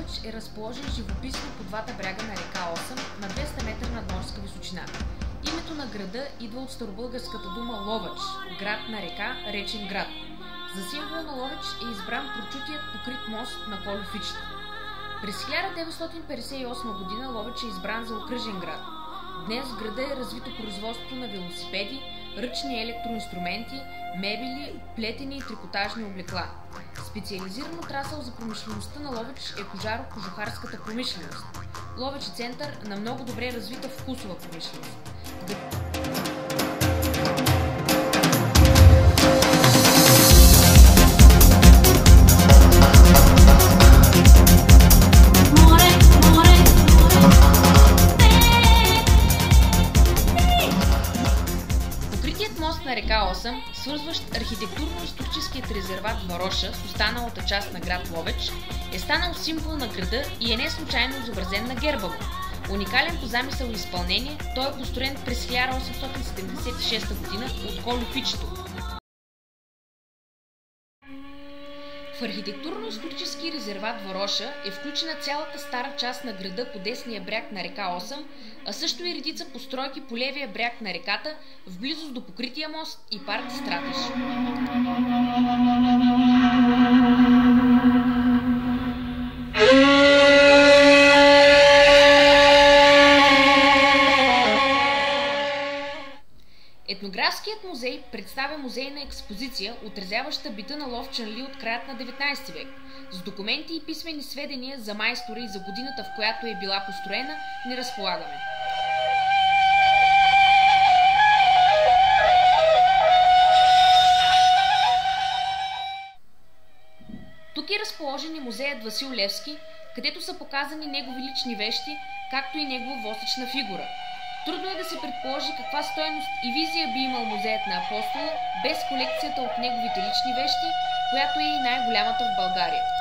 Ловеч е разположен живописно по двата бряга на река Осъм на 200 метра надморска височина. Името на града идва от старобългарската дума Ловеч, град на река, речен град. За символ на Ловеч е избран прочутият покрит мост на Колюфичето. През 1958 година Ловеч е избран за окръжен град. Днес в града е развито производството на велосипеди, ръчни електроинструменти, мебели, плетени и трикотажни облекла. Специализиран отрасъл за промишлеността на Ловеч е кожаро-кожухарската промишленост. Ловеч е център на много добре развита вкусова промишленост. Мост на река Осъм, свързващ архитектурно-историческият резерват Вароша с останалата част на град Ловеч, е станал символ на града и е не случайно изобразен на герба му. Уникален по замисъл и изпълнение, той е построен през 1876 година от Колюфичето. В архитектурно-исторически резерват Вароша е включена цялата стара част на града по десния бряг на река Осъм, а също и редица постройки по левия бряг на реката, в близост до покрития мост и парк Стратеж. Етнографският музей представя музейна експозиция, отразяваща бита на Ловчан Ли от краят на 19 век. С документи и писмени сведения за майстора и за годината, в която е била построена, не разполагаме. Тук е разположен и музеят Васил Левски, където са показани негови лични вещи, както и негова восъчна фигура. Трудно е да се предположи каква стойност и визия би имал музеят на Апостола без колекцията от неговите лични вещи, която е и най-голямата в България.